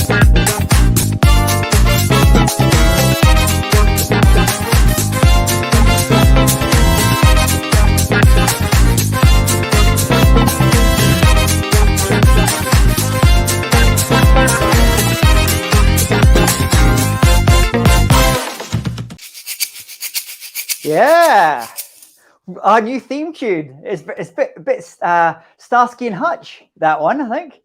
Yeah, our new theme tune is a bit Starsky and Hutch, that one, I think.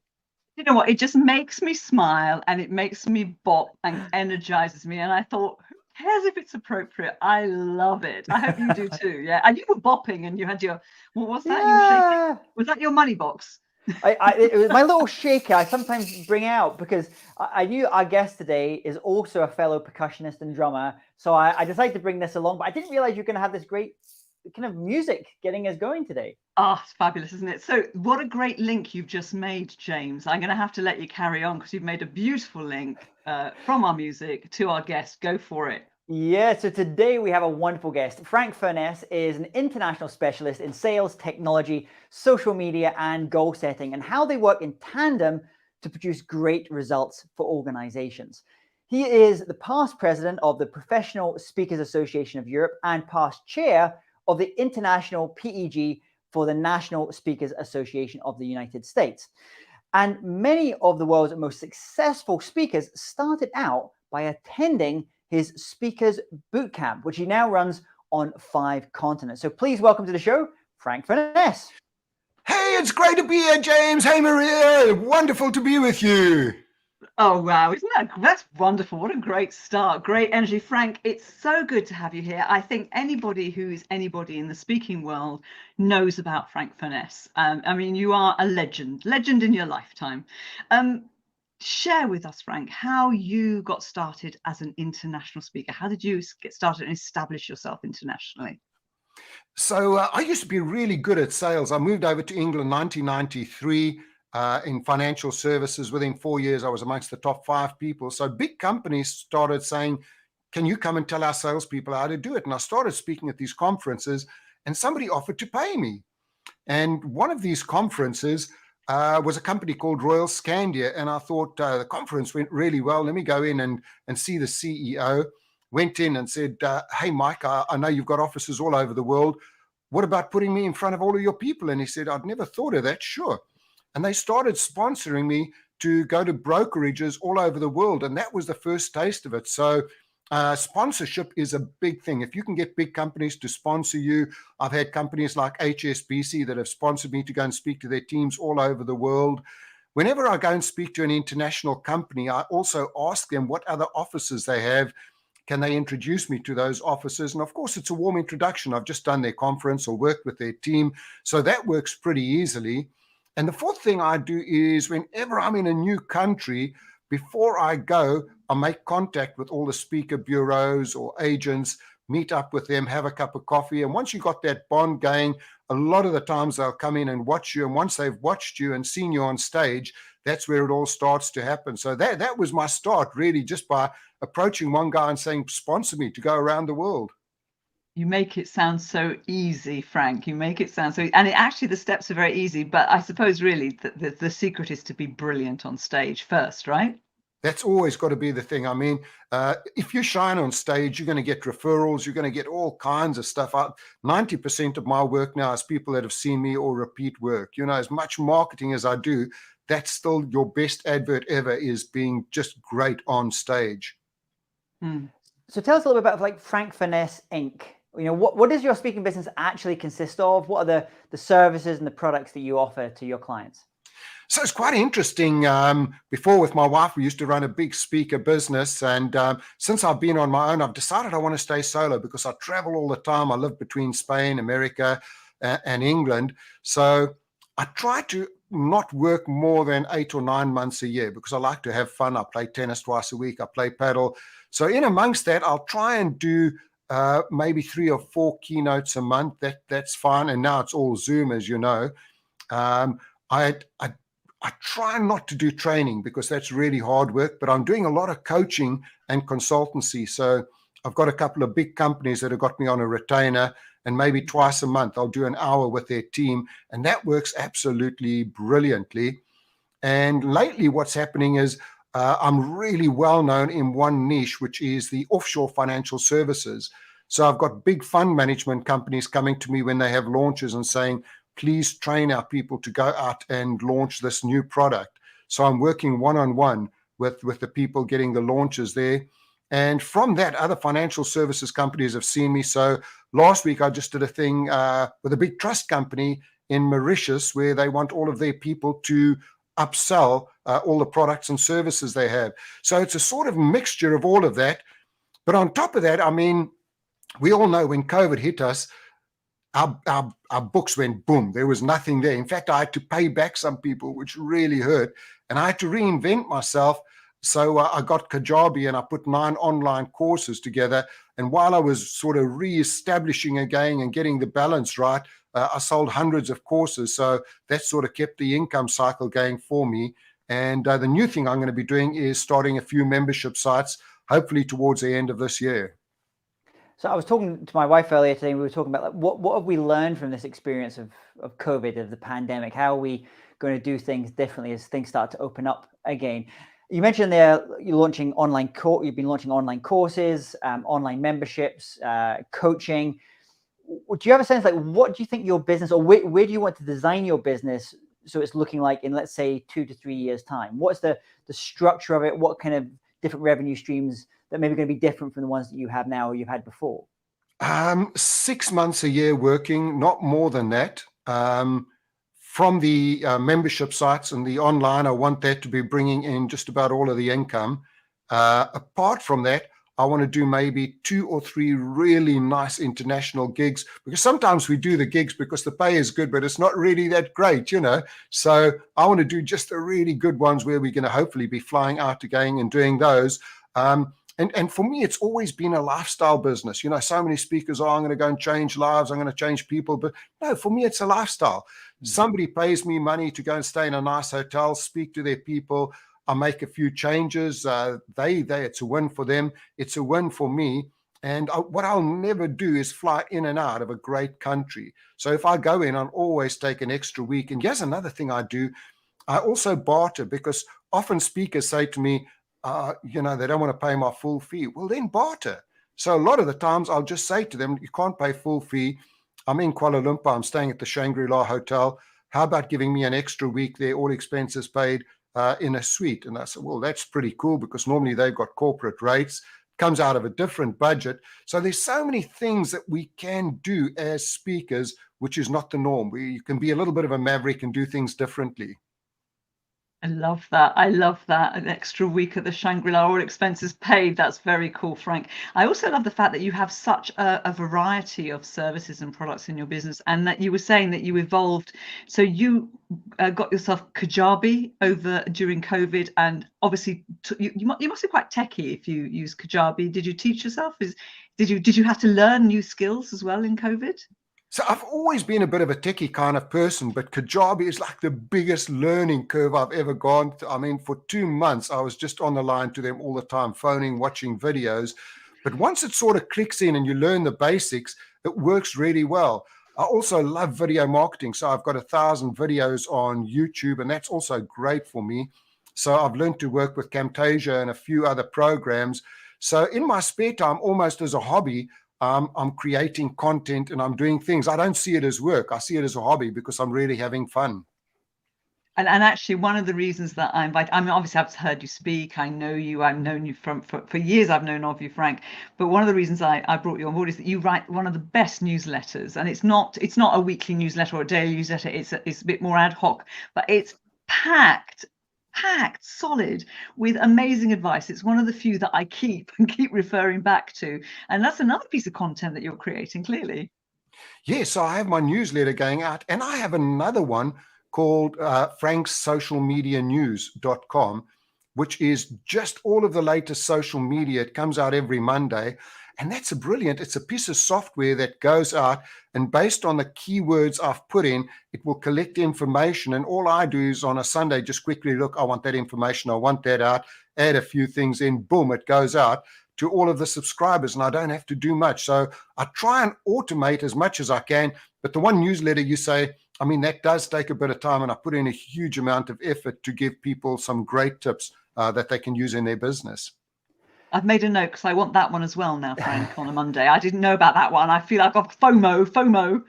You know what? It just makes me smile and it makes me bop and energizes me. And I thought, who cares if it's appropriate? I love it. I hope you do too. Yeah. And you were bopping and you had your, what was that? Yeah. You were shaking? Was that your money box? It was my little shaker I sometimes bring out because I knew our guest today is also a fellow percussionist and drummer. So I decided to bring this along, but I didn't realize you're going to have this great kind of music getting us going today. Oh, it's fabulous, isn't it? So what a great link you've just made, James. I'm going to have to let you carry on because you've made a beautiful link from our music to our guest. Go for it. Yeah, so today we have a wonderful guest. Frank Furness is an international specialist in sales, technology, social media, and goal setting, and how they work in tandem to produce great results for organizations. He is the past president of the Professional Speakers Association of Europe and past chair of the International PEG for the National Speakers Association of the United States. And many of the world's most successful speakers started out by attending his Speakers Bootcamp, which he now runs on 5 continents. So please welcome to the show, Frank Furness. Hey, it's great to be here, James. Hey, Maria. Wonderful to be with you. Oh, wow. That's wonderful. What a great start. Great energy. Frank, it's so good to have you here. I think anybody who's anybody in the speaking world knows about Frank Furness. I mean, you are a legend in your lifetime. Share with us, Frank, how you got started as an international speaker. How did you get started and establish yourself internationally? So I used to be really good at sales. I moved over to England in 1993 in financial services. Within 4 years, I was amongst the top 5 people. So big companies started saying, can you come and tell our salespeople how to do it? And I started speaking at these conferences and somebody offered to pay me. And one of these conferences was a company called Royal Scandia. And I thought the conference went really well. Let me go in and see the CEO. Went in and said, hey, Mike, I know you've got offices all over the world. What about putting me in front of all of your people? And he said, I'd never thought of that. Sure. And they started sponsoring me to go to brokerages all over the world. And that was the first taste of it. So sponsorship is a big thing. If you can get big companies to sponsor you, I've had companies like HSBC that have sponsored me to go and speak to their teams all over the world. Whenever I go and speak to an international company, I also ask them what other offices they have. Can they introduce me to those offices? And of course, it's a warm introduction. I've just done their conference or worked with their team. So that works pretty easily. And the fourth thing I do is whenever I'm in a new country, before I go, I make contact with all the speaker bureaus or agents, meet up with them, have a cup of coffee. And once you've got that bond going, a lot of the times they'll come in and watch you. And once they've watched you and seen you on stage, that's where it all starts to happen. So that was my start, really, just by approaching one guy and saying, sponsor me to go around the world. You make it sound so easy, Frank. You make it sound so, and actually the steps are very easy, but I suppose really the secret is to be brilliant on stage first, right? That's always got to be the thing. I mean, if you shine on stage, you're going to get referrals. You're going to get all kinds of stuff. 90% of my work now is people that have seen me or repeat work. You know, as much marketing as I do, that's still your best advert ever, is being just great on stage. So tell us a little bit about like Frank Furness Inc. You know, what does your speaking business actually consist of? What are the services and the products that you offer to your clients? So it's quite interesting. Before with my wife, we used to run a big speaker business. And since I've been on my own, I've decided I want to stay solo because I travel all the time. I live between Spain, America, and England. So I try to not work more than 8 or 9 months a year because I like to have fun. I play tennis twice a week. I play paddle. So in amongst that, I'll try and do maybe 3 or 4 keynotes a month. That's fine. And now it's all Zoom, as you know. I try not to do training because that's really hard work, but I'm doing a lot of coaching and consultancy. So I've got a couple of big companies that have got me on a retainer, and maybe twice a month I'll do an hour with their team, and that works absolutely brilliantly. And lately what's happening is I'm really well known in one niche, which is the offshore financial services. So I've got big fund management companies coming to me when they have launches and saying, please train our people to go out and launch this new product. So I'm working one-on-one with the people getting the launches there. And from that, other financial services companies have seen me. So last week, I just did a thing with a big trust company in Mauritius where they want all of their people to upsell all the products and services they have. So it's a sort of mixture of all of that. But on top of that, I mean, we all know when COVID hit us, our books went boom. There was nothing there. In fact, I had to pay back some people, which really hurt. And I had to reinvent myself. So I got Kajabi and I put 9 online courses together. And while I was sort of reestablishing again and getting the balance right, I sold hundreds of courses. So that sort of kept the income cycle going for me. And the new thing I'm going to be doing is starting a few membership sites, hopefully towards the end of this year. So I was talking to my wife earlier today, and we were talking about, like, what have we learned from this experience of COVID, of the pandemic? How are we going to do things differently as things start to open up again? You mentioned there you're launching you've been launching online courses, online memberships, coaching. Do you have a sense, like, what do you think your business, or where do you want to design your business so it's looking like in, let's say, 2 to 3 years time? What's the structure of it? What kind of different revenue streams that maybe going to be different from the ones that you have now or you've had before? 6 months a year working, not more than that. From the membership sites and the online, I want that to be bringing in just about all of the income. Apart from that, I want to do maybe 2 or 3 really nice international gigs, because sometimes we do the gigs because the pay is good, but it's not really that great, you know. So I want to do just the really good ones where we're going to hopefully be flying out again and doing those. And for me, it's always been a lifestyle business. You know, so many speakers are, I'm going to go and change lives, I'm going to change people. But no, for me, it's a lifestyle. Somebody pays me money to go and stay in a nice hotel, speak to their people. I make a few changes. It's a win for them. It's a win for me. And what I'll never do is fly in and out of a great country. So if I go in, I'll always take an extra week. And here's another thing I do. I also barter, because often speakers say to me, you know, they don't want to pay my full fee. Well, then barter. So a lot of the times I'll just say to them, you can't pay full fee. I'm in Kuala Lumpur. I'm staying at the Shangri-La Hotel. How about giving me an extra week there, all expenses paid, in a suite? And I said, well, that's pretty cool, because normally they've got corporate rates. Comes out of a different budget. So there's so many things that we can do as speakers, which is not the norm. You can be a little bit of a maverick and do things differently. I love that. I love that. An extra week at the Shangri-La, all expenses paid. That's very cool, Frank. I also love the fact that you have such a variety of services and products in your business, and that you were saying that you evolved. So you got yourself Kajabi over during COVID, and obviously you must be quite techie if you use Kajabi. Did you teach yourself? Did you have to learn new skills as well in COVID? So I've always been a bit of a techie kind of person, but Kajabi is like the biggest learning curve I've ever gone through. I mean, for 2 months, I was just on the line to them all the time, phoning, watching videos. But once it sort of clicks in and you learn the basics, it works really well. I also love video marketing. So I've got 1,000 videos on YouTube, and that's also great for me. So I've learned to work with Camtasia and a few other programs. So in my spare time, almost as a hobby, I'm creating content and I'm doing things. I don't see it as work. I see it as a hobby because I'm really having fun. And actually, one of the reasons that I mean, obviously I've heard you speak. I know you. I've known you for years. I've known of you, Frank. But one of the reasons I brought you on board is that you write one of the best newsletters, and it's not a weekly newsletter or a daily newsletter. It's a bit more ad hoc, but it's packed solid with amazing advice. It's one of the few that I keep referring back to, and that's another piece of content that you're creating, clearly. Yes, so I have my newsletter going out, and I have another one called franksocialmedianews.com, which is just all of the latest social media. It comes out every Monday. And that's it's a piece of software that goes out, and based on the keywords I've put in, it will collect information. And all I do is on a Sunday, just quickly look, I want that information, I want that out, add a few things in, boom, it goes out to all of the subscribers, and I don't have to do much. So I try and automate as much as I can. But the one newsletter you say, I mean, that does take a bit of time, and I put in a huge amount of effort to give people some great tips that they can use in their business. I've made a note because I want that one as well now, Frank, on a Monday. I didn't know about that one. I feel like I've got FOMO.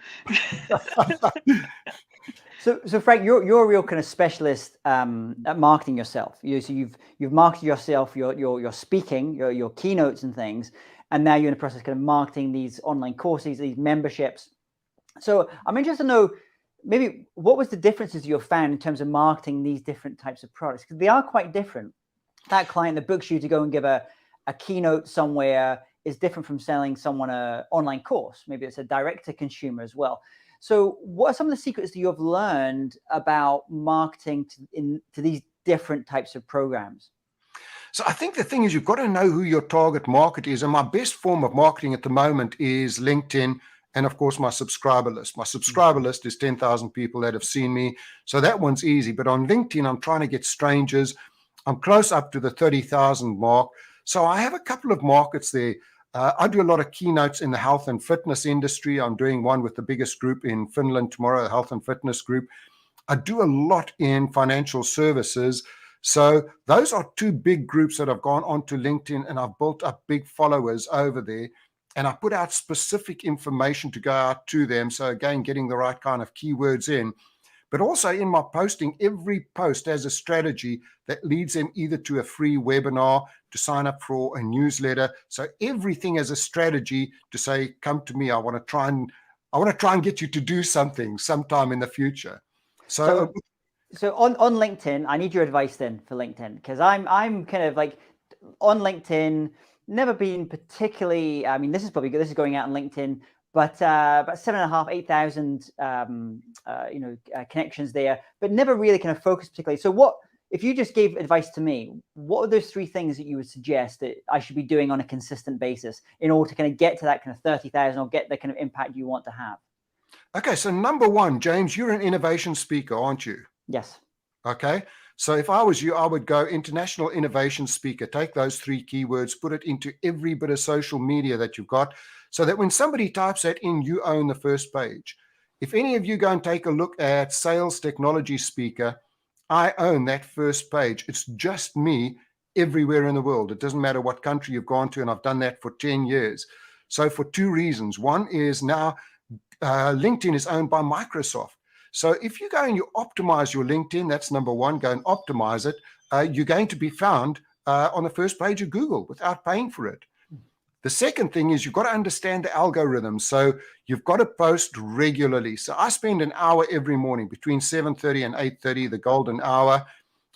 So Frank, you're a real kind of specialist at marketing yourself. So you've marketed yourself, your speaking, your keynotes and things, and now you're in the process of kind of marketing these online courses, these memberships. So I'm interested to know maybe what was the differences you've found in terms of marketing these different types of products, because they are quite different. That client that books you to go and give a keynote somewhere is different from selling someone an online course. Maybe it's a direct to consumer as well. So what are some of the secrets that you have learned about marketing to these different types of programs? So I think the thing is, you've got to know who your target market is. And my best form of marketing at the moment is LinkedIn, and of course my subscriber list. My subscriber list is 10,000 people that have seen me. So that one's easy. But on LinkedIn, I'm trying to get strangers. I'm close up to the 30,000 mark. So I have a couple of markets there. I do a lot of keynotes in the health and fitness industry. I'm doing one with the biggest group in Finland tomorrow, the health and fitness group. I do a lot in financial services. So those are two big groups that have gone onto LinkedIn, and I've built up big followers over there. And I put out specific information to go out to them. So again, getting the right kind of keywords in. But also in my posting, every post has a strategy that leads them either to a free webinar, to sign up for a newsletter. So everything has a strategy to say, come to me. I want to try and get you to do something sometime in the future. So on LinkedIn, I need your advice then for LinkedIn, because I'm kind of like on LinkedIn, never been particularly. I mean, this is going out on LinkedIn, but about 7,500, 8,000 connections there, but never really kind of focused particularly. So what if you just gave advice to me? What are those three things that you would suggest that I should be doing on a consistent basis in order to kind of get to that kind of 30,000 or get the kind of impact you want to have? Okay, so number one, James, you're an innovation speaker, aren't you? Yes. Okay, so if I was you, I would go international innovation speaker, take those three keywords, put it into every bit of social media that you've got, so that when somebody types that in, you own the first page. If any of you go and take a look at sales technology speaker, I own that first page. It's just me everywhere in the world. It doesn't matter what country you've gone to, and I've done that for 10 years. So for two reasons. One is now LinkedIn is owned by Microsoft. So if you go and you optimize your LinkedIn, that's number one, go and optimize it, you're going to be found on the first page of Google without paying for it. The second thing is you've got to understand the algorithm. So you've got to post regularly. So I spend an hour every morning between 7:30 and 8:30, the golden hour.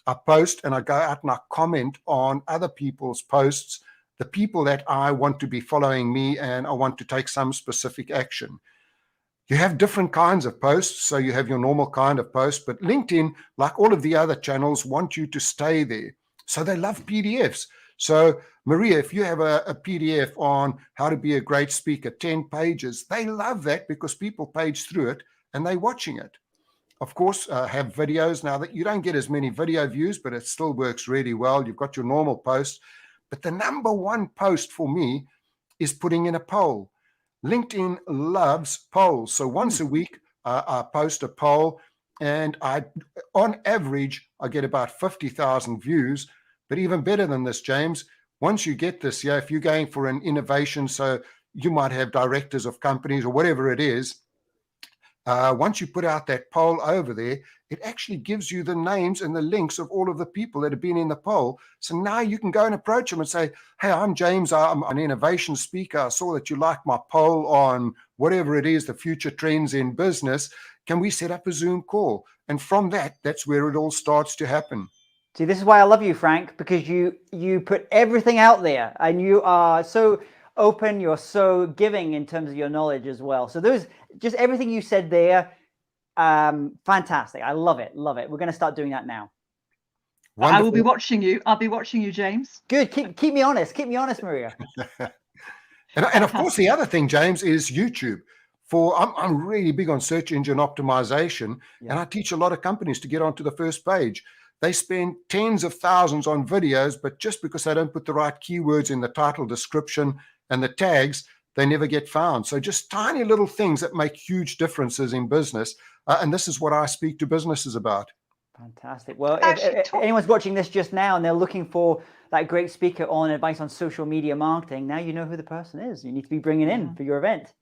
I post and I go out and I comment on other people's posts, the people that I want to be following me, and I want to take some specific action. You have different kinds of posts. So you have your normal kind of post, but LinkedIn, like all of the other channels, want you to stay there. So they love PDFs. So Maria, if you have a PDF on how to be a great speaker, 10 pages, they love that because people page through it and they're watching it. Of course, have videos now that you don't get as many video views, but it still works really well. You've got your normal posts. But the number one post for me is putting in a poll. LinkedIn loves polls. So once a week, I post a poll, and on average, I get about 50,000 views. But even better than this, James, once you get this, if you're going for an innovation, so you might have directors of companies or whatever it is, once you put out that poll over there, it actually gives you the names and the links of all of the people that have been in the poll. So now you can go and approach them and say, hey, I'm James, I'm an innovation speaker. I saw that you liked my poll on whatever it is, the future trends in business. Can we set up a Zoom call? And from that's where it all starts to happen. See, this is why I love you, Frank, because you put everything out there and you are so open, you're so giving in terms of your knowledge as well. So there's just everything you said there. Fantastic. I love it. Love it. We're going to start doing that now. Wonderful. I will be watching you. I'll be watching you, James. Good. Keep me honest. Keep me honest, Maria. and of course, the other thing, James, is YouTube. I'm really big on search engine optimization, and I teach a lot of companies to get onto the first page. They spend tens of thousands on videos, but just because they don't put the right keywords in the title, description, and the tags, they never get found. So just tiny little things that make huge differences in business. And this is what I speak to businesses about. Fantastic. Well, Actually, if anyone's watching this just now and they're looking for that great speaker on advice on social media marketing, now you know who the person is you need to be bringing in for your event.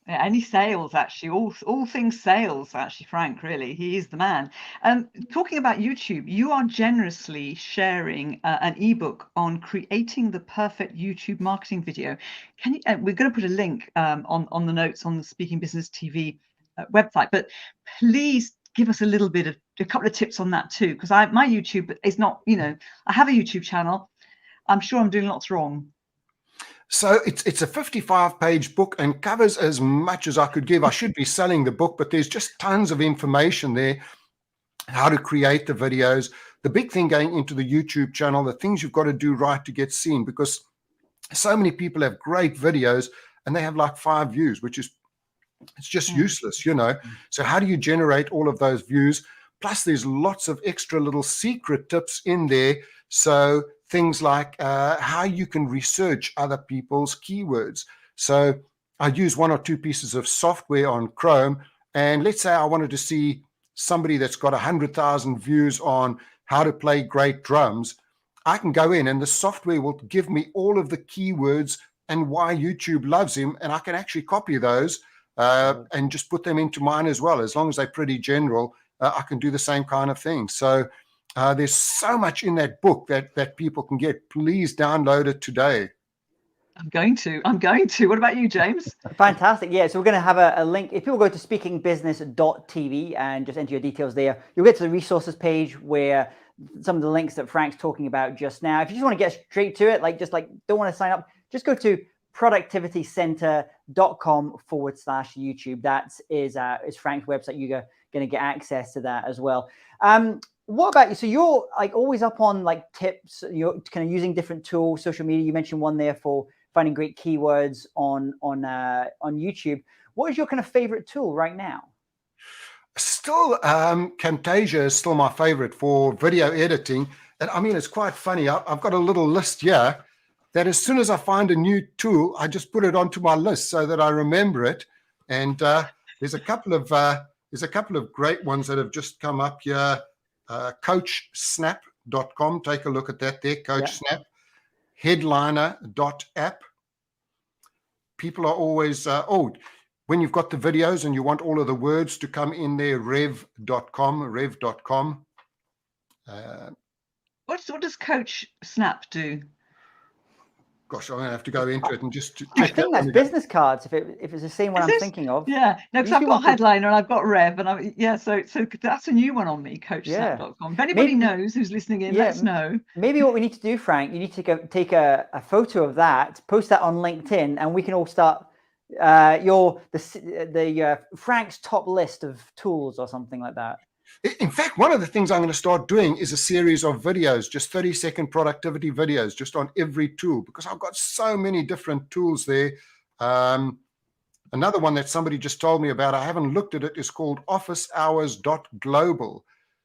Yeah, any sales, actually, all things sales, actually, Frank, really, he is the man. Talking about YouTube, you are generously sharing an ebook on creating the perfect YouTube marketing video. Can you? We're going to put a link on the notes on the Speaking Business TV website, but please give us a couple of tips on that too, because my YouTube is not, I have a YouTube channel. I'm sure I'm doing lots wrong. So it's a 55-page book and covers as much as I could give. I should be selling the book, but there's just tons of information there, how to create the videos. The big thing going into the YouTube channel, the things you've got to do right to get seen, because so many people have great videos and they have like 5 views, which is, it's just useless, So how do you generate all of those views? Plus there's lots of extra little secret tips in there. So things like how you can research other people's keywords. So I use 1 or 2 pieces of software on Chrome, and let's say I wanted to see somebody that's got 100,000 views on how to play great drums. I can go in and the software will give me all of the keywords and why YouTube loves him, and I can actually copy those and just put them into mine as well. As long as they're pretty general, I can do the same kind of thing. So there's so much in that book that people can get. Please download it today. I'm going to. What about you, James? Fantastic. Yeah, so we're going to have a link. If people go to speakingbusiness.tv and just enter your details there, you'll get to the resources page where some of the links that Frank's talking about just now. If you just want to get straight to it, don't want to sign up, just go to productivitycenter.com/YouTube. That is Frank's website. You're going to get access to that as well. What about you? So you're always up on tips, you're kind of using different tools, social media. You mentioned one there for finding great keywords on YouTube. What is your kind of favorite tool right now? Still, Camtasia is still my favorite for video editing. And I mean, it's quite funny. I've got a little list here that as soon as I find a new tool, I just put it onto my list so that I remember it. And there's a couple of great ones that have just come up here. CoachSnap.com. Take a look at that there. CoachSnap. Headliner.app. People are always when you've got the videos and you want all of the words to come in there, rev.com. What does Coach Snap do? Gosh, I'm going to have to go into it and just I think that's business cards. If it's the same one I'm thinking of. Yeah, no, because I've got Headliner and I've got Rev, and so that's a new one on me. CoachSnap.com. If anybody knows who's listening in, let us know. Maybe what we need to do, Frank, you need to take a photo of that, post that on LinkedIn, and we can all start Frank's top list of tools or something like that. In fact, one of the things I'm going to start doing is a series of videos, just 30-second productivity videos, just on every tool, because I've got so many different tools there. Another one that somebody just told me about, I haven't looked at it, is called officehours.global.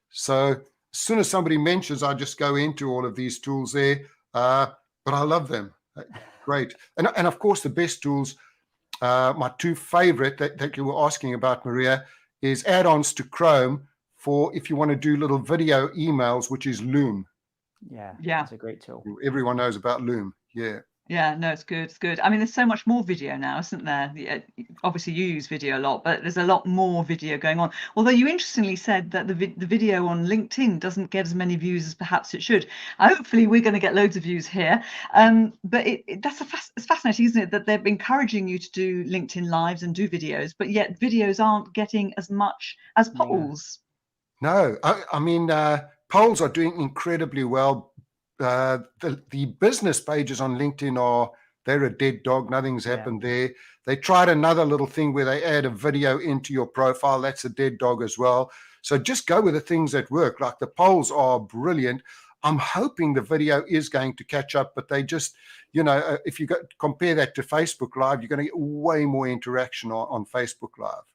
So as soon as somebody mentions, I just go into all of these tools there, but I love them. Great. And of course, the best tools, my 2 favorite that you were asking about, Maria, is add-ons to Chrome for if you want to do little video emails, which is Loom. Yeah, that's a great tool. Everyone knows about Loom. Yeah, no, it's good. I mean, there's so much more video now, isn't there? Obviously, you use video a lot, but there's a lot more video going on. Although you interestingly said that the video on LinkedIn doesn't get as many views as perhaps it should. Hopefully, we're going to get loads of views here. But it's fascinating, isn't it, that they're encouraging you to do LinkedIn Lives and do videos, but yet videos aren't getting as much as polls. No, I mean, polls are doing incredibly well. The business pages on LinkedIn they're a dead dog. Nothing's happened there. They tried another little thing where they add a video into your profile. That's a dead dog as well. So just go with the things that work. Like the polls are brilliant. I'm hoping the video is going to catch up, but they just, if you compare that to Facebook Live, you're going to get way more interaction on Facebook Live.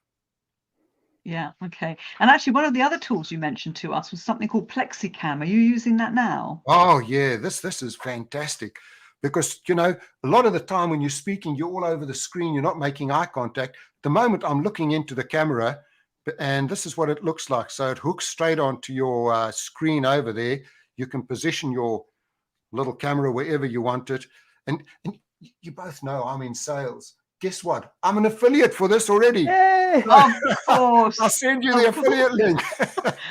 Yeah, okay. And actually, one of the other tools you mentioned to us was something called Plexicam. Are you using that now? Oh, yeah, this is fantastic, because, a lot of the time when you're speaking, you're all over the screen, you're not making eye contact. The moment I'm looking into the camera, And this is what it looks like. So it hooks straight onto your screen over there. You can position your little camera wherever you want it. And you both know I'm in sales. Guess what? I'm an affiliate for this already. Yay! Of course. I'll send you the affiliate link.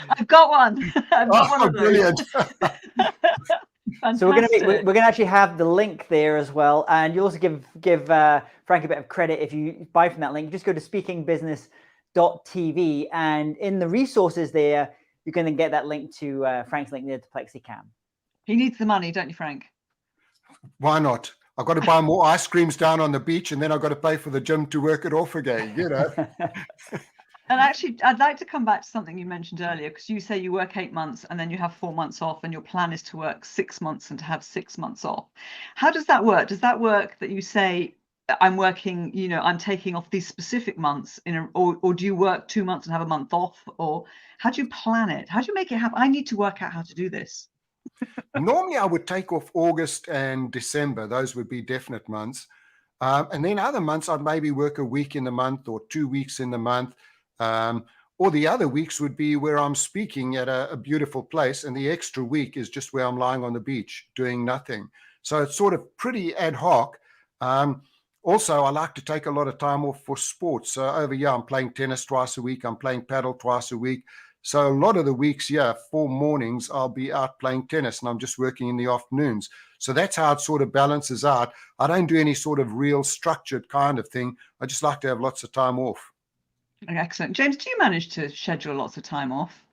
I've got one. I've got one of those. Brilliant. So we're gonna actually have the link there as well, and you also give Frank a bit of credit if you buy from that link. Just go to speakingbusiness.tv, and in the resources there, you're going to get that link to Frank's link there to PlexiCam. He needs the money, don't you, Frank? Why not? I've got to buy more ice creams down on the beach, and then I've got to pay for the gym to work it off again, you know. And actually, I'd like to come back to something you mentioned earlier, because you say you work 8 months and then you have 4 months off, and your plan is to work 6 months and to have 6 months off. How does that work? Does that work that you say, I'm working, you know, I'm taking off these specific months or do you work 2 months and have a month off? Or how do you plan it? How do you make it happen? I need to work out how to do this. Normally, I would take off August and December. Those would be definite months. And then other months, I'd maybe work a week in the month or 2 weeks in the month. Or the other weeks would be where I'm speaking at a beautiful place, and the extra week is just where I'm lying on the beach doing nothing. So it's sort of pretty ad hoc. Also, I like to take a lot of time off for sports. So over here, I'm playing tennis twice a week. I'm playing paddle twice a week. So a lot of the weeks here, 4 mornings, I'll be out playing tennis, and I'm just working in the afternoons. So that's how it sort of balances out. I don't do any sort of real structured kind of thing. I just like to have lots of time off. Excellent. James, do you manage to schedule lots of time off?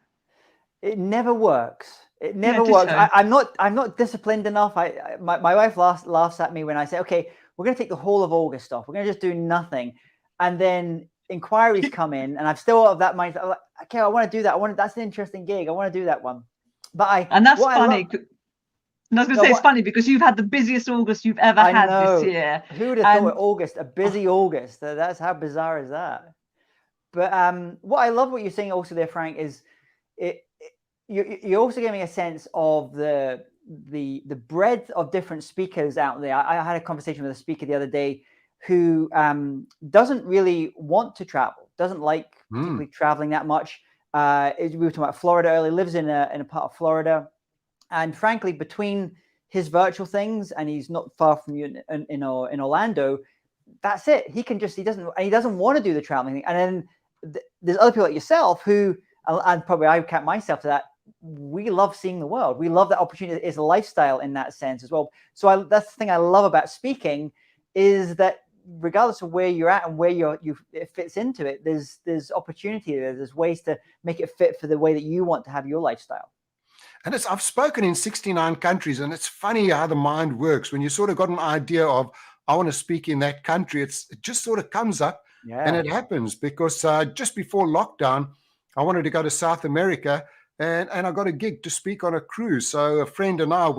It never works. It never works. I'm not disciplined enough. My wife laughs at me when I say, okay, we're going to take the whole of August off. We're going to just do nothing. And then inquiries come in, and I'm still of that mindset. I'm like, okay, I want to do that. That's an interesting gig. I want to do that one. And that's funny. And I was going to say, it's funny because you've had the busiest August you've ever had this year. Who would have thought August, a busy August? That's how bizarre is that? But what I love what you're saying also there, Frank, is you're also giving a sense of the breadth of different speakers out there. I had a conversation with a speaker the other day who doesn't really want to travel, doesn't like particularly traveling that much. We were talking about Florida earlier, lives in a part of Florida. And frankly, between his virtual things, and he's not far from you in Orlando, that's it. He doesn't want to do the traveling thing. And then there's other people like yourself who, and probably I count myself to that, we love seeing the world. We love that opportunity. It's a lifestyle in that sense as well. So that's the thing I love about speaking, is that regardless of where you're at and where it fits into it, there's opportunity there. There's ways to make it fit for the way that you want to have your lifestyle. And I've spoken in 69 countries, and it's funny how the mind works. When you sort of got an idea of, I want to speak in that country, it just sort of comes up. And it happens because just before lockdown, I wanted to go to South America, and I got a gig to speak on a cruise. So a friend and I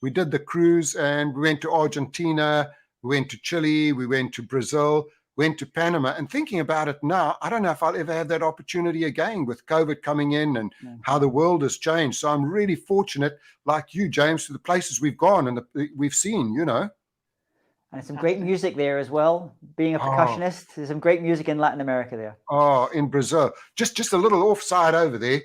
we did the cruise, and we went to Argentina, we went to Chile, we went to Brazil, went to Panama. And thinking about it now, I don't know if I'll ever have that opportunity again with COVID coming in and how the world has changed. So I'm really fortunate, like you, James, to the places we've gone and we've seen, you know. And some great music there as well. Being a percussionist, there's some great music in Latin America there. Oh, in Brazil. Just a little offside over there.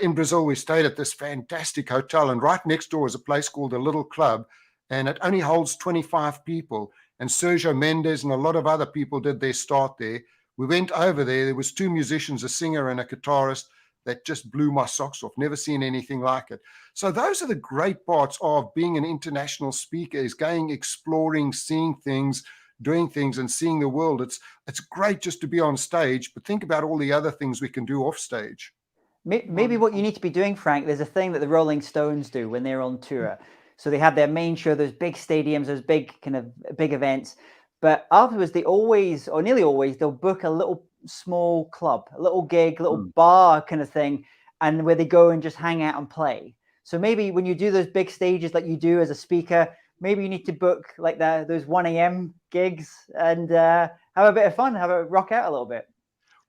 In Brazil, we stayed at this fantastic hotel, and right next door is a place called the Little Club, and it only holds 25 people. And Sergio Mendes and a lot of other people did their start there. We went over there. There was 2 musicians, a singer and a guitarist, that just blew my socks off. Never seen anything like it. So those are the great parts of being an international speaker, is going, exploring, seeing things, doing things, and seeing the world. It's great just to be on stage, but think about all the other things we can do off stage. Maybe what you need to be doing, Frank, there's a thing that the Rolling Stones do when they're on tour. So they have their main show, those big stadiums, those big events. But afterwards, they always, or nearly always, they'll book a little small club, a little gig, a little bar kind of thing, and where they go and just hang out and play. So maybe when you do those big stages like you do as a speaker, maybe you need to book like those 1 a.m. gigs and have a bit of fun, have a rock out a little bit.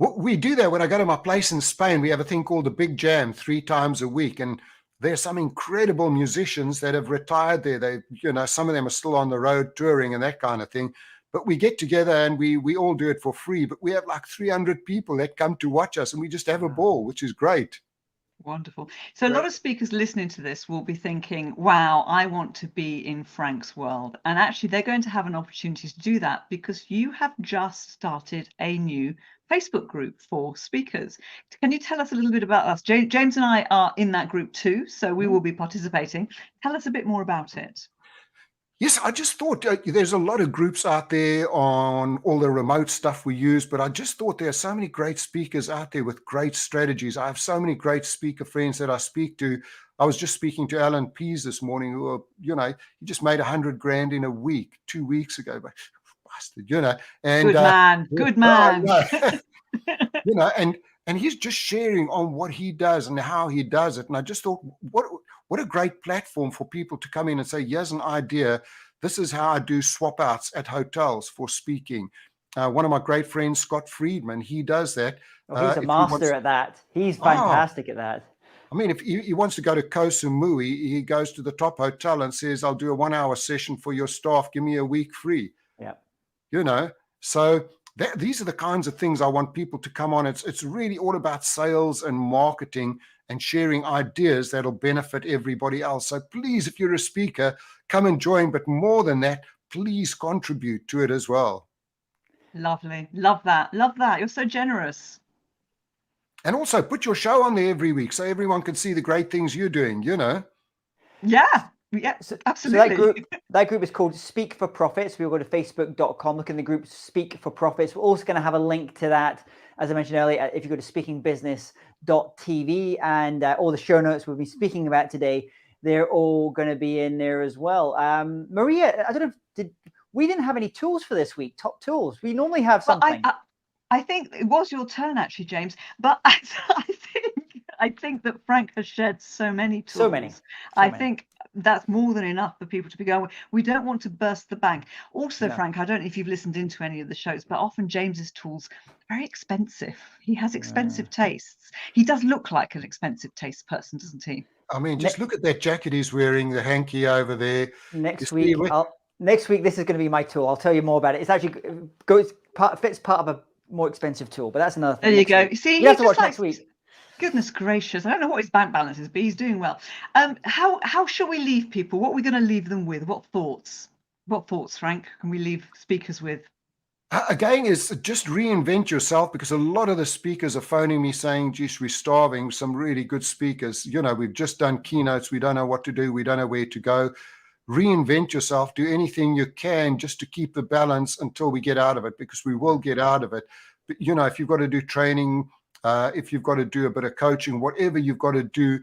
Well, we do that when I go to my place in Spain. We have a thing called the Big Jam 3 times a week, and there's some incredible musicians that have retired there. Some of them are still on the road touring and that kind of thing. but we get together and we all do it for free. But we have like 300 people that come to watch us, and we just have a ball, which is great. Wonderful. So a lot of speakers listening to this will be thinking, wow, I want to be in Frank's world. And actually, they're going to have an opportunity to do that because you have just started a new Facebook group for speakers. Can you tell us a little bit about us? James and I are in that group too, so we will be participating. Tell us a bit more about it. Yes, I just thought there's a lot of groups out there on all the remote stuff we use, but I just thought there are so many great speakers out there with great strategies. I have so many great speaker friends that I speak to. I was just speaking to Alan Pease this morning, who, he just made 100 grand in a week, 2 weeks ago, but bastard, and good man. And he's just sharing on what he does and how he does it. And I just thought, what a great platform for people to come in and say, here's an idea. This is how I do swap outs at hotels for speaking. One of my great friends, Scott Friedman, he does that. Oh, he's a master at that. He's fantastic at that. I mean, if he wants to go to Koh Samui, he goes to the top hotel and says, I'll do a 1-hour session for your staff. Give me a week free. Yeah. So these are the kinds of things I want people to come on. It's really all about sales and marketing and sharing ideas that'll benefit everybody else. So please, if you're a speaker, come and join. But more than that, please contribute to it as well. Lovely. Love that. Love that. You're so generous. And also put your show on there every week so everyone can see the great things you're doing, Yeah. Yeah, absolutely. So that group is called Speak for Profits. We'll go to facebook.com, look in the group Speak for Profits. We're also going to have a link to that, as I mentioned earlier, if you go to speakingbusiness.tv, and all the show notes we'll be speaking about today, they're all going to be in there as well. Maria, I don't know, we didn't have any tools for this week, top tools. We normally have something. Well, I think it was your turn actually, James, but I think that Frank has shared so many tools. So many. I think that's more than enough for people to be going. We don't want to burst the bank. Also, no. Frank, I don't know if you've listened into any of the shows, but often James's tools are very expensive. He has expensive tastes. He does look like an expensive taste person, doesn't he? I mean, just look at that jacket he's wearing, the hanky over there. Next week, this is going to be my tool. I'll tell you more about it. It's actually fits part of a more expensive tool, but that's another thing. There you go. See, you have to watch next week. Goodness gracious, I don't know what his bank balance is, but he's doing well. How shall we leave people? What are we going to leave them with? What thoughts, Frank, can we leave speakers with? Again, is just reinvent yourself, because a lot of the speakers are phoning me saying, geez, we're starving. Some really good speakers. We've just done keynotes. We don't know what to do. We don't know where to go. Reinvent yourself. Do anything you can just to keep the balance until we get out of it, because we will get out of it. But, if you've got to do training, if you've got to do a bit of coaching, whatever you've got to do,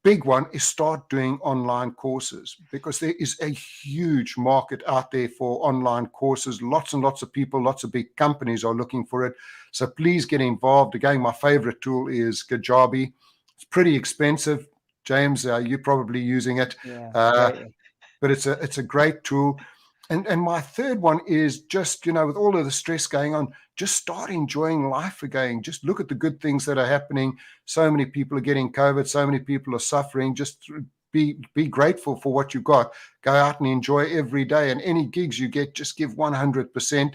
big one is start doing online courses, because there is a huge market out there for online courses. Lots and lots of people, lots of big companies are looking for it. So please get involved. Again, my favorite tool is Kajabi. It's pretty expensive. James, you're probably using it, but it's a great tool. And my third one is just, with all of the stress going on, just start enjoying life again. Just look at the good things that are happening. So many people are getting COVID. So many people are suffering. Just be grateful for what you've got. Go out and enjoy every day. And any gigs you get, just give 100%.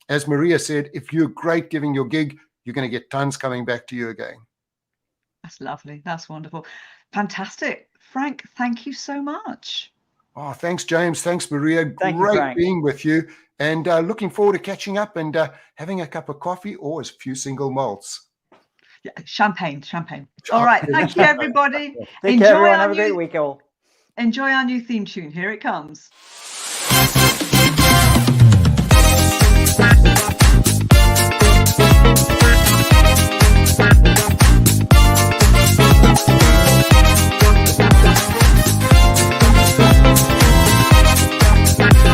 As Maria said, if you're great giving your gig, you're going to get tons coming back to you again. That's lovely. That's wonderful. Fantastic. Frank, thank you so much. Oh, thanks, James. Thanks, Maria. Great being with you. And looking forward to catching up and having a cup of coffee or a few single malts. Yeah, champagne. All right. Thank you, everybody. Take care, everyone. Have a great week, all. Enjoy our new theme tune. Here it comes.